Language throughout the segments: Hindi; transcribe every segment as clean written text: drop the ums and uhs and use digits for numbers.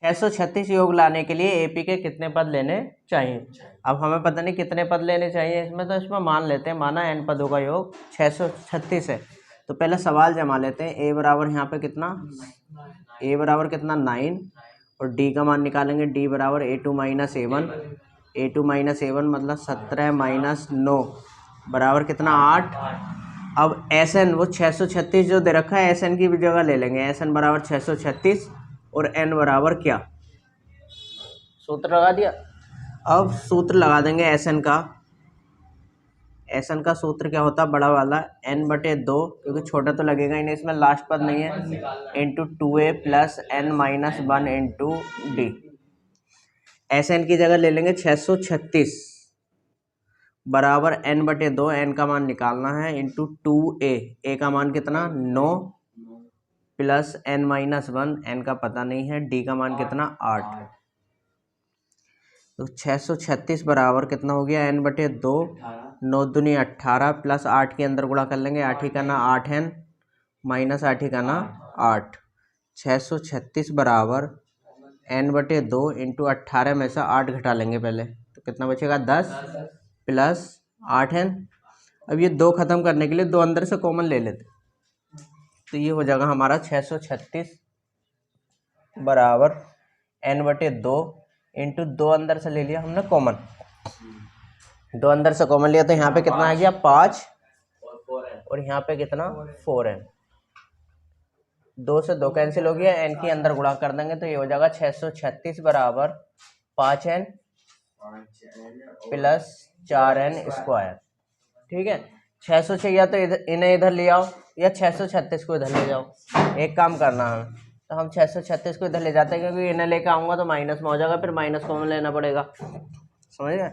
636 योग लाने के लिए एपी के कितने पद लेने चाहिए। अब हमें पता नहीं कितने पद लेने चाहिए इसमें, तो इसमें मान लेते हैं, माना n पदों का योग 636 है। तो पहले सवाल जमा लेते हैं। a बराबर यहाँ पे कितना, a बराबर कितना 9, और d का मान निकालेंगे। d बराबर a2 minus a1, a2 minus a1 मतलब 17 माइनस 9 बराबर कितना 8। अब Sn वो 636 जो दे रखा है Sn की भी जगह ले लेंगे। Sn बराबर 636 और n बराबर क्या, सूत्र लगा दिया। अब सूत्र लगा देंगे Sn का। Sn का सूत्र क्या होता है, बड़ा वाला n/2, क्योंकि छोटा तो लगेगा ही नहीं, इसमें लास्ट पद नहीं है, into 2a plus n minus 1 into D. Sn की जगह ले लेंगे 636 बराबर n/2, n का मान निकालना है, इंटू 2a, a का मान कितना 9 प्लस n माइनस 1, n का पता नहीं है, d का मान कितना 8। तो 636 बराबर कितना हो गया n/2, 9 दूनी 18 प्लस 8 के अंदर गुणा कर लेंगे, 8 ही करना 8n माइनस 8 ही करना 8। 636 बराबर n/2 इंटू 18 में से 8 घटा लेंगे पहले, तो कितना बचेगा 10 प्लस 8n। अब ये 2 खत्म करने के लिए 2 अंदर से कॉमन ले लेते, तो ये हो जाएगा हमारा 636 बराबर n/2 इंटू 2 अंदर से ले लिया हमने कॉमन, 2 अंदर से कॉमन लिया तो यहाँ पे कितना आ गया 5 और यहाँ पे कितना 4n। 2 से 2 कैंसिल हो गया, n की अंदर गुणा कर देंगे तो ये हो जाएगा 636 बराबर 5n प्लस 4n स्क्वायर। ठीक है, 606 या तो इन्हें इधर ले आओ या 636 को इधर ले जाओ, एक काम करना है, तो हम 636 को इधर ले जाते हैं, क्योंकि इन्हें लेकर आऊँगा तो माइनस में हो जाएगा, फिर माइनस कॉमन लेना पड़ेगा, समझ गए।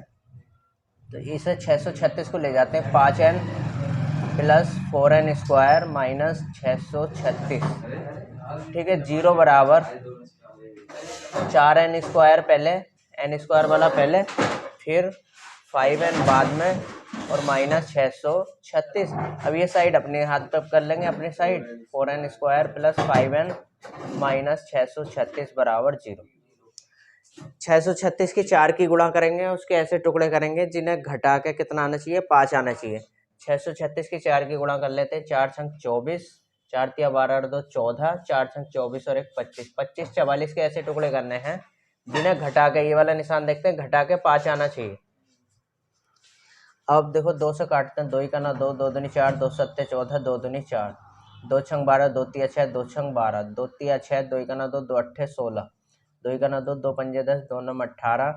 तो इसे 636 को ले जाते हैं, 5n plus 4n square minus 636। ठीक है, 0 बराबर 4n स्क्वायर पहले, n स्क्वायर वाला पहले, फिर 5n बाद में और माइनस 636। अब ये साइड अपने हाथ पे कर लेंगे, अपनी side 4n square plus 5n minus 636 बराबर 0। 636 की 4 की गुणा करेंगे, उसके ऐसे टुकड़े करेंगे जिन्हें घटा के कितना आना चाहिए 5 आना चाहिए। 636 की 4 की गुणा कर लेते हैं, 4 छंग 24, 4 तिया 12 और 2 14, 4 छंग 24 और 1 25, 25 44 के ऐसे टुकड़े करने हैं जिन्हें घटा के, ये वाला निशान देखते हैं, घटा के 5 आना चाहिए। अब देखो 2 से काटते हैं, 2 ही करना 2, 2 दूनी 4, 2 सत्ते 14, 2 दूनी 4, 2 छंग 12, 2 तिया 6, 2 छंग 12, 2 तिया 6, 2 ही करना 2, 2 अट्ठे 16, 2 ही करना 2, 2 पंजे 10, 2 नम 18,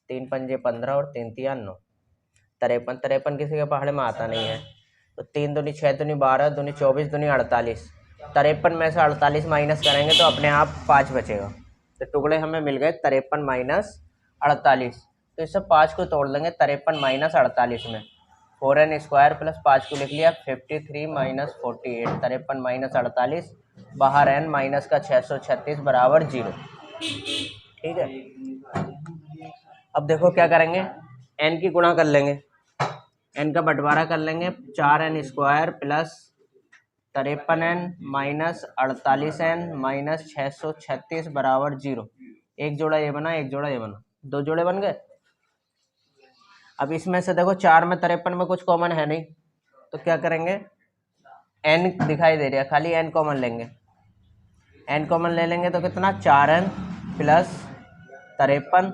3 पंजे 15 और 3 तिया 9, 53। 53 किसी के पहाड़ में आता नहीं है, तो 3 दूनी 6 दूनी 12, दूनी 24, दूनी 48। 53 में से 48 माइनस करेंगे तो अपने आप 5 बचेगा, तो टुकड़े हमें मिल गए 53 माइनस 48। तो इससे 5 को तोड़ लेंगे 53 माइनस 48 में, 4n स्क्वायर प्लस 5 को लिख लिया 53 माइनस 48, 53 माइनस 48, बाहर n माइनस का 636 बराबर 0। ठीक है, अब देखो क्या करेंगे, n की गुणा कर लेंगे, n का बंटवारा कर लेंगे, 4n square plus 53n minus 48n minus 636 बराबर 0। एक जोड़ा ये बना, एक जोड़ा ये बना, 2 जोड़े बन गए। अब इसमें से देखो 4 में 53 में कुछ कॉमन है नहीं, तो क्या करेंगे, n दिखाई दे रहा है, खाली n कॉमन लेंगे, n कॉमन ले लेंगे तो कितना 4n प्लस 53,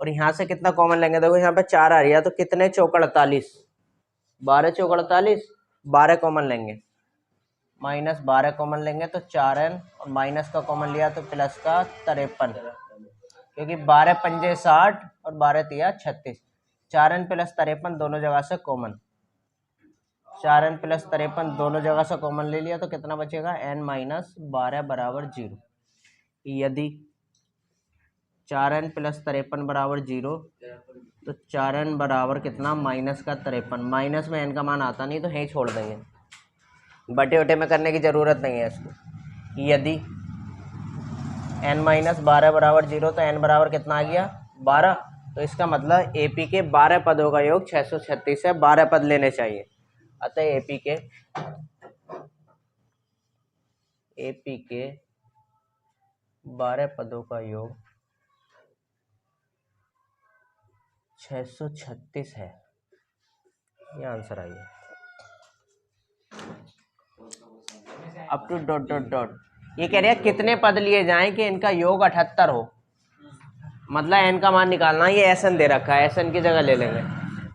और यहाँ से कितना कॉमन लेंगे, देखो यहाँ पे 4 आ रही है, तो कितने चौक 48, 12 चौक 48, 12 कॉमन लेंगे, माइनस 12 कॉमन लेंगे तो 4n, और माइनस का कॉमन लिया तो प्लस का 53, क्योंकि 12 पंजे 60 और 12 तिया 36, 4n प्लस 53 दोनों जगह से कॉमन, 4n प्लस 53 दोनों जगह से कॉमन ले लिया तो कितना बचेगा n माइनस 12 बराबर 0। यदि 4n प्लस 53 बराबर 0, तो 4n बराबर कितना माइनस का 53, माइनस में n का मान आता नहीं तो यहीं छोड़ देंगे, बटे वटे में करने की ज़रूरत नहीं है इसको। यदि n माइनस 12 बराबर 0, तो n बराबर कितना आ गया 12, तो इसका मतलब AP के 12 पदों का योग 636 है, 12 पद लेने चाहिए। अतः AP के 12 पदों का योग 636 है, ये आंसर आई है। Up to dot dot dot, ये कह रहे हैं कितने पद लिए जाएं कि इनका योग 78 हो, मतलब एन का मान निकालना है। ये एस एन दे रखा है, एस एन की जगह ले लेंगे।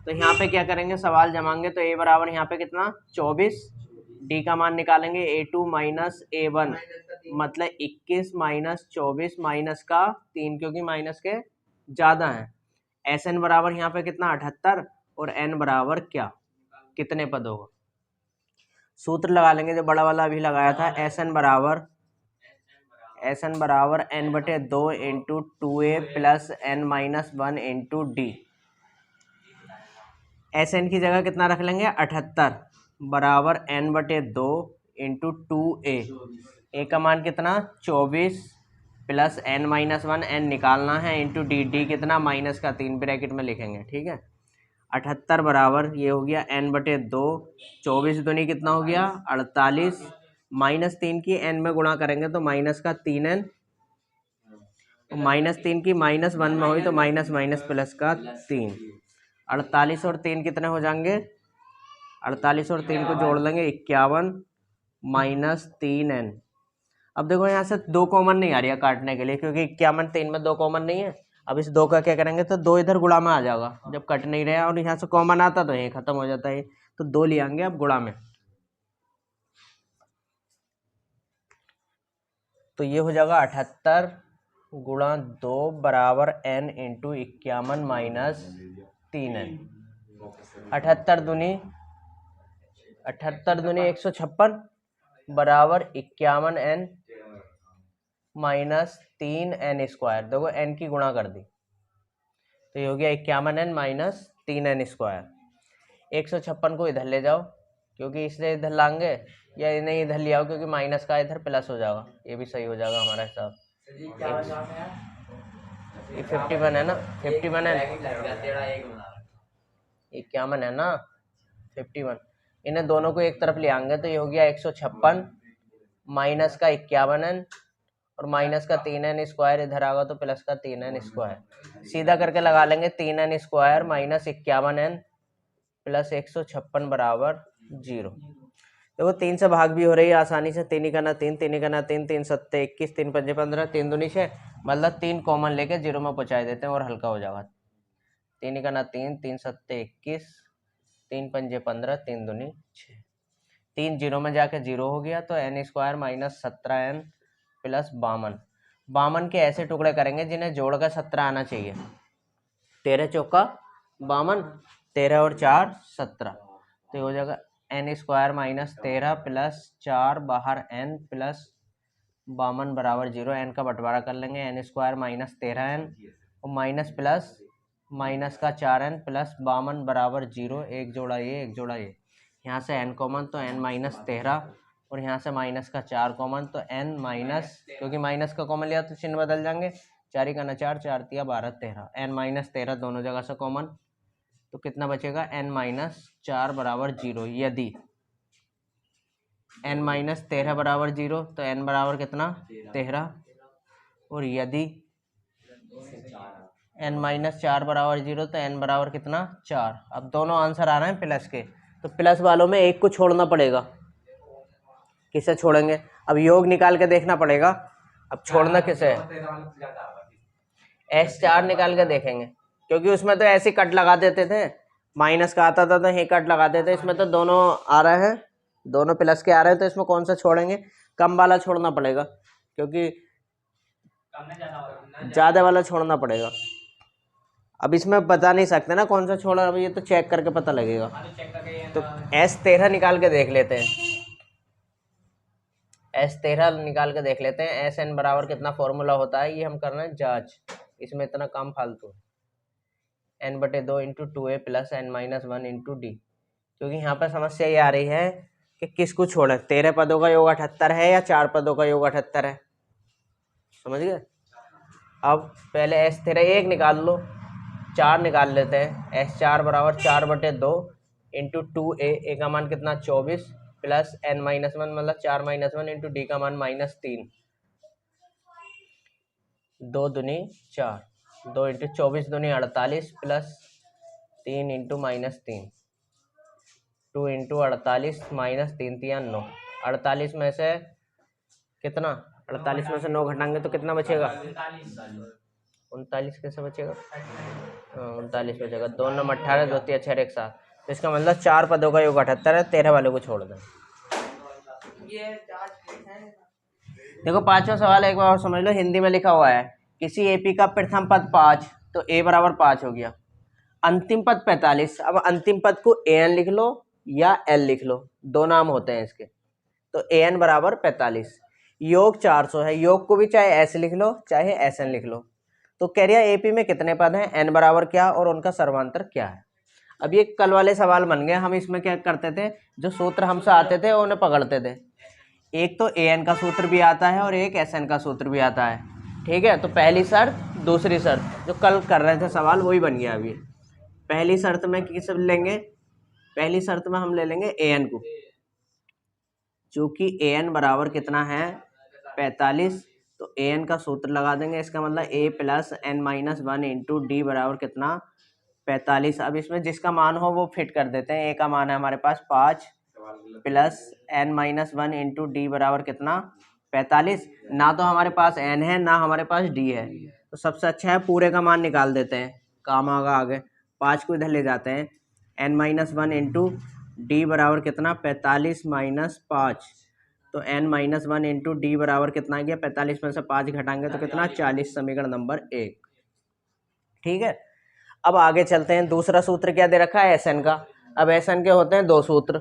तो यहाँ पे क्या करेंगे, सवाल जमाएंगे तो ए बराबर यहाँ पे कितना 24, डी का मान निकालेंगे A2 माइनस A1, मतलब 21 माइनस 24 माइनस का 3, क्योंकि माइनस के ज़्यादा हैं। एस एन बराबर यहाँ पे कितना 78, और एन बराबर क्या, कितने पद होगा। सूत्र लगा लेंगे जो बड़ा वाला अभी लगाया था, एस एन बराबर n/2 into 2a plus n minus 1 into D. S N की जगह कितना रख लेंगे 78 बराबर n/2 इंटू 2a, ए का मान कितना 24 प्लस n माइनस 1, n निकालना है, इंटू डी, डी कितना माइनस का 3 ब्रैकेट में लिखेंगे, ठीक है। 78 बराबर ये हो गया n/2, 24 दूनी कितना हो गया 48, माइनस 3 की n में गुणा करेंगे तो माइनस का 3n, माइनस 3 की माइनस 1 में हुई तो माइनस माइनस प्लस का 3। 48 और 3 कितने हो जाएंगे, 48 और 3 को जोड़ लेंगे 51 माइनस 3n। अब देखो यहाँ से 2 कॉमन नहीं आ रही है काटने के लिए, क्योंकि 51 3 में 2 कॉमन नहीं है। अब इस 2 का क्या करेंगे, तो 2 इधर गुणा में आ जाएगा, जब कट नहीं रहा और यहाँ से कॉमन आता तो ये खत्म हो जाता है, तो 2 ले आएंगे अब गुणा में, तो ये हो जाएगा 78 गुणा 2 बराबर n इंटू 51 माइनस 3n। 78 दूनी 156 बराबर 51n माइनस 3n स्क्वायर। देखो n की गुणा कर दी तो ये हो गया 51n माइनस 3n स्क्वायर। 156 को इधर ले जाओ, क्योंकि इसलिए इधर लाएंगे, या इन्हें इधर ले आओ क्योंकि माइनस का इधर प्लस हो जाएगा, ये भी सही हो जाएगा हमारा हिसाब। ये 51 है ना, 51 है, 51 है ना 51, इन्हें दोनों को एक तरफ ले आएंगे तो ये हो गया 156 माइनस का 51n और माइनस का 3n स्क्वायर, इधर आगा तो प्लस का 3n स्क्वायर। सीधा करके लगा लेंगे 3n square minus 51n plus 156 बराबर 0। देखो 3 से भाग भी हो रही है आसानी से, 3 का ना 3, 3 का ना 3, 3 सत्ते 21, 3 पंजे 15, 3 दूनी 6, मतलब 3 कॉमन लेके 0 में पहुंचा देते हैं और हल्का हो जाएगा। 3 का ना 3, 3 सत्ते 21, 3 पंजे 15, 3 दूनी 6, 3 0 में जाके 0 हो गया, तो n square minus 17n plus 52। 52 के ऐसे टुकड़े करेंगे जिन्हें जोड़कर 17 आना चाहिए। 13 चौका 52, 13 और 4 17, तो ये हो जाएगा n स्क्वायर माइनस 13 प्लस 4 बाहर n प्लस 52 बराबर 0। n का बंटवारा कर लेंगे, n स्क्वायर माइनस 13n और माइनस प्लस माइनस का 4n प्लस 52 बराबर 0। एक जोड़ा ये, एक जोड़ा ये, यहाँ से n कॉमन तो n माइनस 13 और यहाँ से माइनस का 4 कॉमन तो n माइनस, क्योंकि माइनस का कॉमन लिया तो चिन्ह बदल जाएंगे, 4 का ना 4, 4 तिया 12 13, n माइनस 13 दोनों जगह से कॉमन, तो कितना बचेगा n माइनस 4 बराबर 0। यदि n माइनस 13 बराबर 0 तो n बराबर कितना 13, और यदि n माइनस 4 बराबर 0 तो n बराबर कितना 4। अब दोनों आंसर आ रहे हैं प्लस के, तो प्लस वालों में एक को छोड़ना पड़ेगा। किसे छोड़ेंगे, अब योग निकाल के देखना पड़ेगा। अब छोड़ना किसे है, S4 निकाल के देखेंगे, क्योंकि उसमें तो ऐसे कट लगा देते थे, माइनस का आता था तो यही कट लगा देते, इसमें तो दोनों आ रहे हैं, दोनों प्लस के आ रहे हैं, तो इसमें कौन सा छोड़ेंगे, कम वाला छोड़ना पड़ेगा, क्योंकि ज़्यादा वाला छोड़ना पड़ेगा। अब इसमें बता नहीं सकते ना कौन सा छोड़ा, अब ये तो चेक करके पता लगेगा। तो S13 निकाल के देख लेते हैं, S13 निकाल के देख लेते हैं। Sn बराबर कितना फॉर्मूला होता है, ये हम कर रहे हैं जांच, इसमें इतना काम फालतू। n/2 into 2a plus n minus 1 into D, क्योंकि यहाँ पर समस्या ये आ रही है कि किसको छोड़े, 13 पदों का योग 78 है या 4 पदों का योग 78 है, समझ गए। अब पहले S13 1 निकाल लो, 4 निकाल लेते हैं। S4 बराबर 4/2 इंटू 2a, a का मान कितना 24 प्लस n माइनस 1 मतलब 4 माइनस 1 इंटू डी का मान -3, 2 दूनी 4, 2 इंटू 24 दूनी 48 प्लस 3 इंटू -3, 2 इंटू 48 -3 3 9। 48 में से कितना, 48 में से 9 घटाएंगे तो कितना बचेगा, 39 कैसे बचेगा, 39 बचेगा। 2 9 18, 2 3 6 1 7। तो इसका मतलब 4 पदों का योग 78 है, 13 वाले को छोड़ दें। देखो पांचवा सवाल एक बार और समझ लो, हिंदी में लिखा हुआ है किसी एपी का प्रथम पद 5, तो ए बराबर 5 हो गया। अंतिम पद 45। अब अंतिम पद को एन लिख लो या एल लिख लो, दो नाम होते हैं इसके। तो एन बराबर 45, योग 400 है। योग को भी चाहे ऐसे लिख लो चाहे एस एन लिख लो। तो कह रहा है एपी में कितने पद हैं, एन बराबर क्या और उनका सर्वांतर क्या है। अब ये कल वाले सवाल बन गए। हम इसमें क्या करते थे, जो सूत्र हमसे आते थे उन्हें पकड़ते थे। एक तो ए एन का सूत्र भी आता है और एक एस एन का सूत्र भी आता है, ठीक है। तो पहली शर्त दूसरी शर्त जो कल कर रहे थे सवाल वही बन गया अभी। पहली शर्त में किस लेंगे, पहली शर्त में हम ले लेंगे ए एन को, चूंकि ए एन बराबर कितना है 45, तो ए एन का सूत्र लगा देंगे। इसका मतलब a plus N minus 1 into D बराबर कितना 45। अब इसमें जिसका मान हो वो फिट कर देते हैं। ए का मान है हमारे पास 5 plus N minus 1 into D बराबर कितना 45। ना तो हमारे पास एन है ना हमारे पास डी है, तो सबसे अच्छा है पूरे का मान निकाल देते हैं, काम आगा आगे। 5 को इधर ले जाते हैं, एन माइनस 1 इंटू डी बराबर कितना 45 माइनस 5। तो एन माइनस 1 इंटू डी बराबर कितना आ गया 45 में से 5 घटाएंगे तो कितना 40, समीकरण नंबर 1, ठीक है। अब आगे चलते हैं। दूसरा सूत्र क्या दे रखा है एस एन का। अब एस एन के होते हैं दो सूत्र,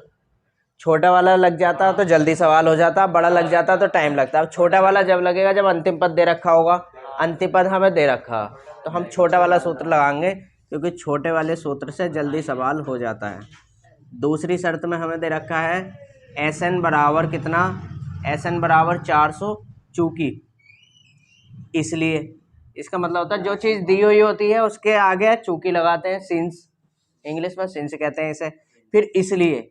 छोटा वाला लग जाता तो जल्दी सवाल हो जाता, बड़ा लग जाता तो टाइम लगता। अब छोटा वाला जब लगेगा जब अंतिम पद दे रखा होगा, अंतिम पद हमें दे रखा, तो हम छोटा वाला सूत्र लगाएंगे क्योंकि छोटे वाले सूत्र से जल्दी सवाल हो जाता है। दूसरी शर्त में हमें दे रखा है एस एन बराबर कितना, एस एन बराबर 400, चूंकि इसलिए। इसका मतलब होता है जो चीज़ दी हुई होती है उसके आगे चूंकि लगाते हैं, सिंस, इंग्लिश में सिंस कहते हैं इसे। फिर इसलिए,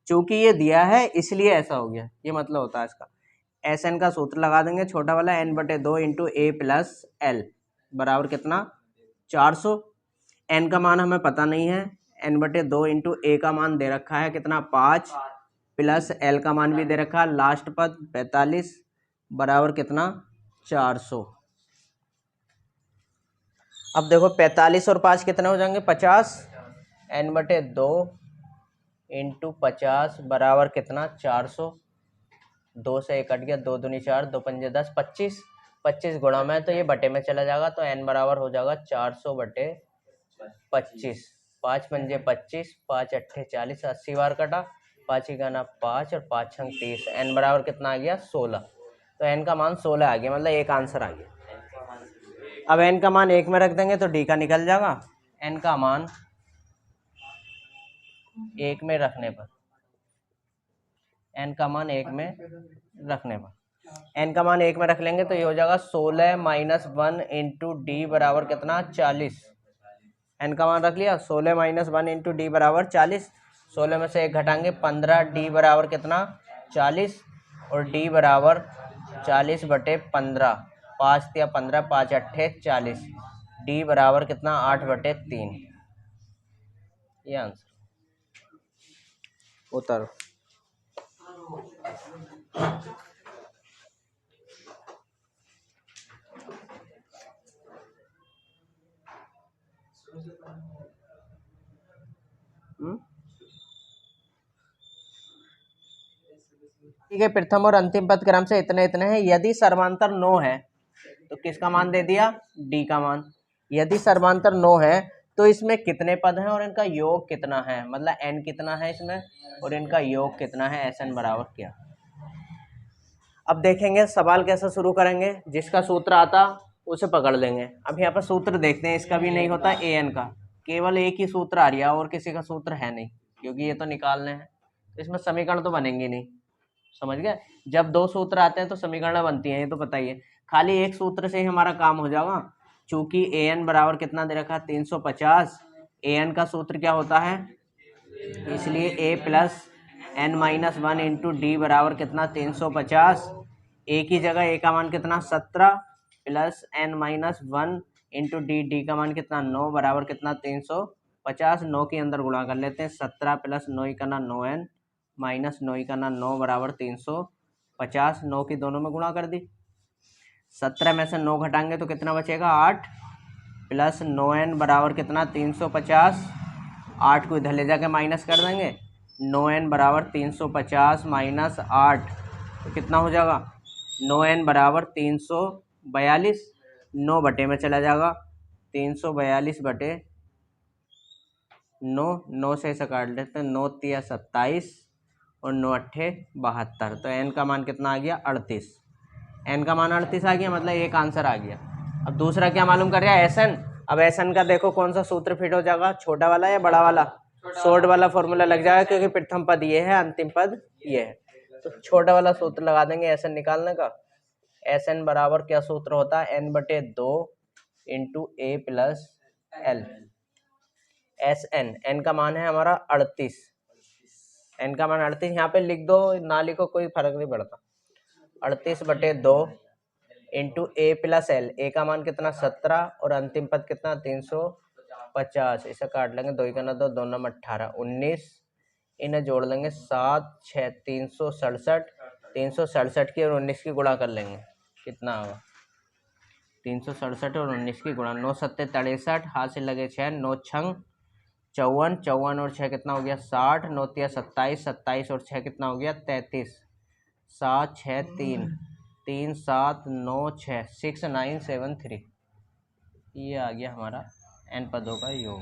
चूंकि ये दिया है इसलिए ऐसा हो गया, ये मतलब होता है इसका। एस एन का सूत्र लगा देंगे छोटा वाला n/2 इंटू ए प्लस एल बराबर कितना 400। एन का मान हमें पता नहीं है, n/2 इंटू ए का मान दे रखा है कितना 5 प्लस एल का मान भी दे रखा है लास्ट पद 45 बराबर कितना 400। अब देखो 45 और 5 कितने हो जाएंगे 50, n/2 इंटू 50 बराबर कितना 400। 2 से 1 कट गया, 2 दूनी 4, 2 पंजे 10, 25, 25 गुणा में तो ये बटे में चला जाएगा, तो n बराबर हो जाएगा 400 बटे 25। 5 पंजे 25, 5 अट्ठे 40, 80 बार कटा, 5 ही गाना 5 और 5 छंग 30, n बराबर कितना आ गया 16। तो n का मान 16 आ गया, मतलब एक आंसर आ गया। अब n का मान 1 में रख देंगे तो d का निकल जाएगा। n का मान 1 में रखने पर, n का मान 1 में रखने पर, n का मान 1 में रख लेंगे तो ये हो जाएगा 16 माइनस 1 इंटू डी बराबर कितना 40। n का मान रख लिया, 16 माइनस 1 इंटू डी बराबर 40। 16 में से 1 घटाएंगे 15, डी बराबर कितना 40, और डी बराबर 40 बटे 15, 5 या 15, 5 अट्ठे 40, डी बराबर कितना 8 बटे 3। ये आंसर उतर। ठीक है, प्रथम और अंतिम पद क्रम से इतने इतने हैं। यदि सर्वांतर 9 है तो किसका मान दे दिया डी का मान। यदि सर्वांतर 9 है तो इसमें कितने पद हैं और इनका योग कितना है, मतलब n कितना है इसमें और इनका योग कितना है, एस एन बराबर क्या। अब देखेंगे सवाल कैसे शुरू करेंगे, जिसका सूत्र आता उसे पकड़ लेंगे। अब यहाँ पर सूत्र देखते हैं, इसका भी नहीं होता ए एन का, केवल एक ही सूत्र आ रहा है और किसी का सूत्र है नहीं, क्योंकि ये तो निकालने हैं, तो इसमें समीकरण तो बनेंगे नहीं। समझ गए, जब दो सूत्र आते हैं तो समीकरण बनती हैं, ये तो पता ही है। खाली एक सूत्र से ही हमारा काम हो जाएगा। चूंकि ए एन बराबर कितना दे रखा है 350, ए एन का सूत्र क्या होता है, इसलिए a plus N minus 1 into D बराबर कितना 350। ए की जगह ए का मान कितना 17 plus N minus 1 into D, D का मान कितना 9 बराबर कितना 350। 50 9 के अंदर गुणा कर लेते हैं। 17 प्लस 9 का ना 9n माइनस 9 का ना 9 बराबर 350। 9 की दोनों में गुणा कर दी। 17 में से 9 घटाएंगे तो कितना बचेगा 8 प्लस 9n बराबर कितना 350। 8 को इधर ले जाके माइनस कर देंगे। 9n बराबर 350 माइनस 8 तो कितना हो जाएगा 9n बराबर 342। 9 बटे में चला जाएगा 342 बटे 9। 9 से इसे काट लेते हैं। 9 तिया 27 और 9 अट्ठे 72। तो n का मान कितना आ गया 38। n का मान 38 आ गया, मतलब एक आंसर आ गया। अब दूसरा क्या मालूम कर रहा है Sn। अब Sn का देखो कौन सा सूत्र फिट हो जाएगा, छोटा वाला या बड़ा वाला। शॉर्ट वाला फॉर्मूला लग जाएगा क्योंकि प्रथम पद ये है, अंतिम पद ये है, तो छोटा वाला सूत्र लगा देंगे Sn निकालने का। Sn बराबर क्या सूत्र होता है n/2 into a plus l। Sn n का मान है हमारा 38। n का मान 38 यहाँ पे लिख दो ना लिखो कोई फर्क नहीं पड़ता। 38/2 इंटू ए प्लस एल। ए का मान कितना 17 और अंतिम पद कितना 350। इसे काट लेंगे। 2 का ना 2 2 नम 18 19। इन्हें जोड़ लेंगे 7 6 367। 367 की और 19 की गुणा कर लेंगे, कितना होगा 367 और 19 की गुणा। 9 7 63, हाथ से लगे 6, 9 छंग 54, 54 और 6 कितना हो गया 60, 9 तिया 27, 27 और 6 कितना हो गया 33, 7 6 3 3 7 9 6 6 9 7 3। ये आ गया हमारा n पदों का योग।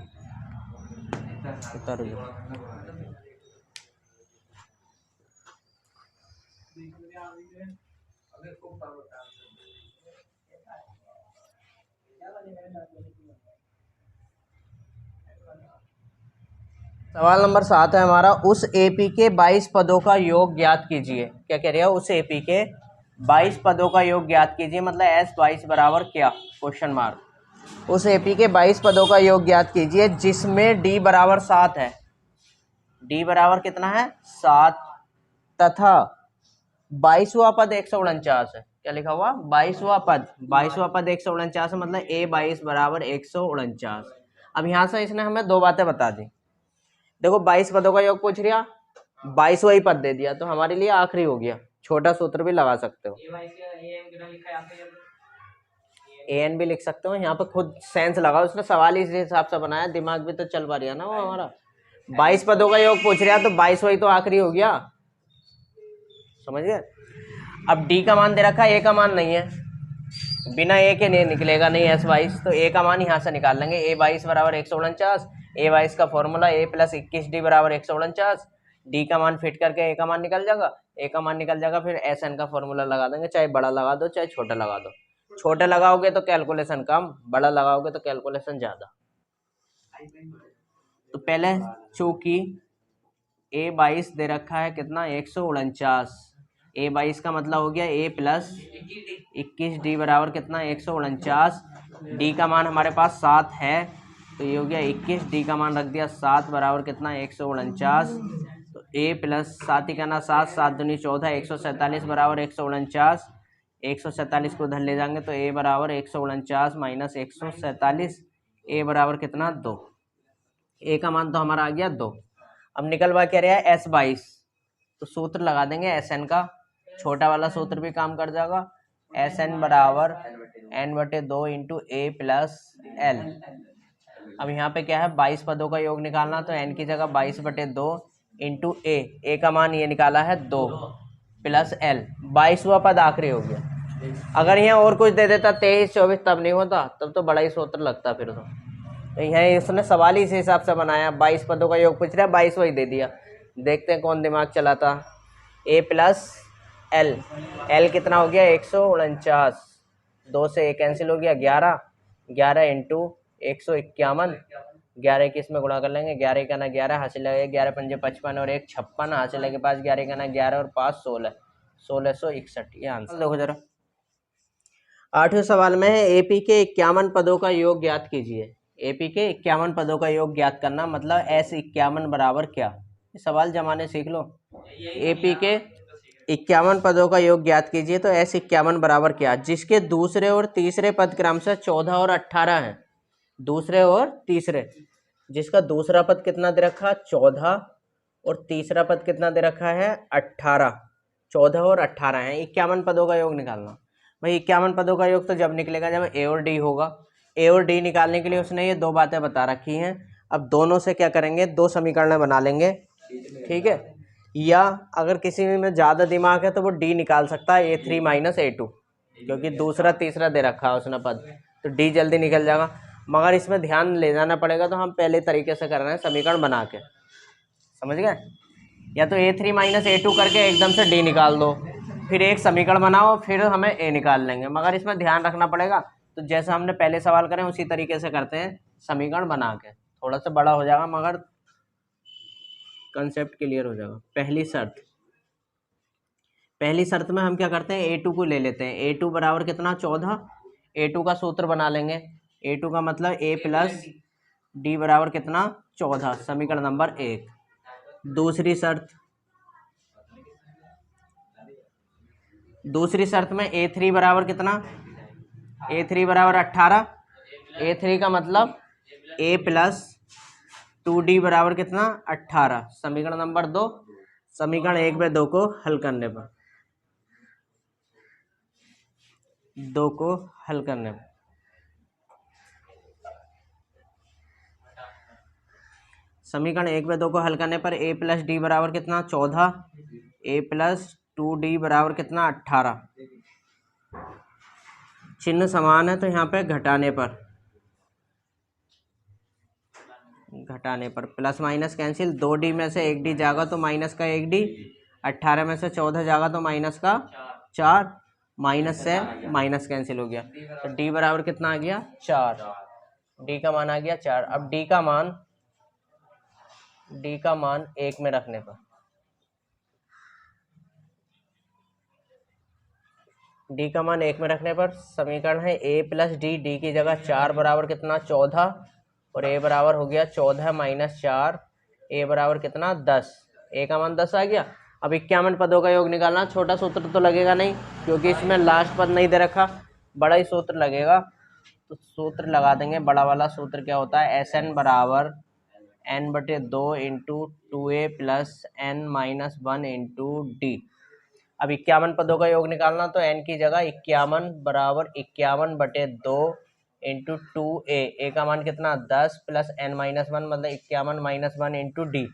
सवाल नंबर 7 है हमारा, उस एपी के 22 पदों का योग ज्ञात कीजिए। क्या कह रहे हैं, उस एपी के 22 पदों का योग ज्ञात कीजिए, मतलब S22 बराबर क्या, क्वेश्चन मार्क। उस एपी के 22 पदों का योग ज्ञात कीजिए जिसमें d बराबर 7 है। d बराबर कितना है 7 तथा 22वां पद 149 है। क्या लिखा हुआ 22वां पद 149 है, मतलब A22 बराबर 149। अब यहाँ से इसने हमें दो बातें बता दी। देखो 22 पदों का योग पूछ रिया, 22वां ही पद दे दिया तो हमारे लिए आखिरी हो गया। छोटा सूत्र भी लगा सकते हो, an भी लिख सकते हो। यहाँ पे खुद सेंस लगाओ, उसने सवाल इस हिसाब से बनाया, दिमाग भी तो चल पा रहा ना वो हमारा। 22 पदों का योग पूछ रहा तो 22वां ही तो आखिरी हो गया, समझ गए। अब d का मान दे रखा है, a का मान नहीं है, बिना a के नहीं निकलेगा नहीं S22, तो a का मान यहाँ से निकाल लेंगे। A22 बराबर 149। A22 का फॉर्मूला a प्लस 21d बराबर 149। d का मान फिट करके a का मान निकल जाएगा। a का मान निकल जाएगा, फिर Sn का फॉर्मूला लगा देंगे, चाहे बड़ा लगा दो चाहे छोटा लगा दो। छोटा लगाओगे तो कैलकुलेशन कम, बड़ा लगाओगे तो कैलकुलेशन ज्यादा। तो पहले चूंकि A22 दे रखा है कितना 149, A22 का मतलब हो गया a प्लस 21d बराबर कितना 149। d का मान हमारे पास 7 है तो ये हो गया 21, d का मान रख दिया 7 बराबर कितना 149। तो a प्लस 7 ही करना 7 7 दूनी 14, 147 बराबर 149। 147 को उधर ले जाएंगे तो a बराबर 149 माइनस 147, a बराबर कितना 2। a का मान तो हमारा आ गया 2। अब निकलवा क्या रहा है S22, तो सूत्र लगा देंगे Sn का। छोटा वाला सूत्र भी काम कर जाएगा, Sn बराबर n/2 into a plus l। अब यहाँ पे क्या है 22 पदों का योग निकालना, तो n की जगह 22/2 इंटू a का मान ये निकाला है 2 प्लस l। 22वां पद आखिरी हो गया। अगर यहाँ और कुछ दे देता 23 24 तब नहीं होता, तब तो बड़ा ही सूत्र लगता फिर तो यह इसने सवाल ही इस हिसाब से बनाया। 22 पदों का योग पूछ रहा है, 22 वही दे दिया। देखते हैं कौन दिमाग चलाता। a प्लस l, l कितना हो गया 149, 2 से 1 कैंसिल हो गया 11, 11 इंटू 151, 11 21 में गुणा कर लेंगे। 11 का ना 11 हासिल लगे, 11 पंजे 55 और 1 56 हासिल लगे पास, 11 का ना 11 और 5 16, 1661। ये आंसर देखो जरा। 8वें सवाल में है एपी के 51 पदों का योग ज्ञात कीजिए। एपी के 51 पदों का योग ज्ञात करना, मतलब S51 बराबर क्या, ये सवाल जमाने सीख लो। एपी के 51 पदों का योग ज्ञात कीजिए, तो S51 बराबर क्या, जिसके दूसरे और तीसरे पद क्रम से 14 और 18 हैं। दूसरे और तीसरे, जिसका दूसरा पद कितना दे रखा 14 और तीसरा पद कितना दे रखा है 18। 14 और 18 है, 51 पदों का योग निकालना। भाई 51 पदों का योग तो जब निकलेगा जब ए और डी होगा। ए और डी निकालने के लिए उसने ये दो बातें बता रखी हैं। अब दोनों से क्या करेंगे, दो समीकरण बना लेंगे, ठीक है। या अगर किसी में ज़्यादा दिमाग है तो वो डी निकाल सकता है A3 माइनस A2, क्योंकि दूसरा तीसरा दे रखा है उसने पद, तो डी जल्दी निकल जाएगा। मगर इसमें ध्यान ले जाना पड़ेगा, तो हम पहले तरीके से कर रहे हैं समीकरण बना के, समझ गए। या तो A3 माइनस A2 करके एकदम से डी निकाल दो, फिर एक समीकरण बनाओ, फिर हमें ए निकाल लेंगे। मगर इसमें ध्यान रखना पड़ेगा, तो जैसा हमने पहले सवाल करें उसी तरीके से करते हैं समीकरण बना के। थोड़ा सा बड़ा हो जाएगा मगर कंसेप्ट क्लियर हो जाएगा। पहली शर्त में हम क्या करते हैं, A2 को ले लेते हैं। A2 बराबर कितना 14। A2 का सूत्र बना लेंगे। A2 का मतलब A प्लस डी बराबर कितना 14, समीकरण नंबर 1। दूसरी शर्त में A3 बराबर कितना, A3 बराबर 18। A3 का मतलब A प्लस 2D बराबर कितना 18, समीकरण नंबर 2। समीकरण 1 में 2 को हल करने पर समीकरण 1 में 2 को हल करने पर A प्लस डी बराबर कितना 14, A प्लस 2D बराबर कितना 18। चिन्ह समान है तो यहाँ पे घटाने पर प्लस माइनस कैंसिल, 2D में से 1D जाएगा तो माइनस का 1D, 18 में से 14 जाएगा तो माइनस का 4, माइनस से माइनस कैंसिल हो गया, तो D बराबर कितना आ गया 4। D का मान आ गया 4। अब D का मान 1 में रखने पर समीकरण है A प्लस डी, डी की जगह 4 बराबर कितना 14, और A बराबर हो गया 14 माइनस 4, A बराबर कितना 10। A का मान 10 आ गया। अब 51 पदों का योग निकालना। छोटा सूत्र तो लगेगा नहीं, क्योंकि इसमें लास्ट पद नहीं दे रखा, बड़ा ही सूत्र लगेगा। तो सूत्र लगा देंगे। बड़ा वाला सूत्र क्या होता है, SN बराबर n/2 into 2A plus n minus 1 into D. अब 51 पदों का योग निकालना, तो n की जगह 51 बराबर 51/2 इंटू 2A। A का मान कितना 10 प्लस n माइनस 1 मतलब 51 माइनस 1 इंटू डी।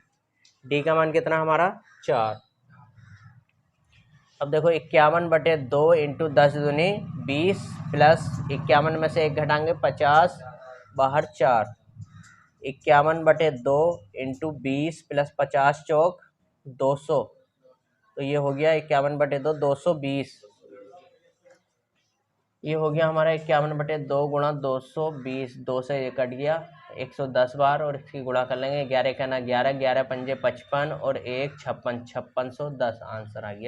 डी का मान कितना हमारा 4। अब देखो 51/2 इंटू 10 दूनी 20 प्लस 51 में से 1 घटाएंगे 50, बाहर 4। 51/2 इंटू 20 प्लस 50 चौक 200, तो ये हो गया 51/2 220। ये हो गया हमारा 51/2 गुणा 220, 2 से ये कट गया 110 बार, और इसकी गुणा कर लेंगे। 11 का ना 11, 11 पंजे 55 और 1 56, 5610 आंसर आ गया।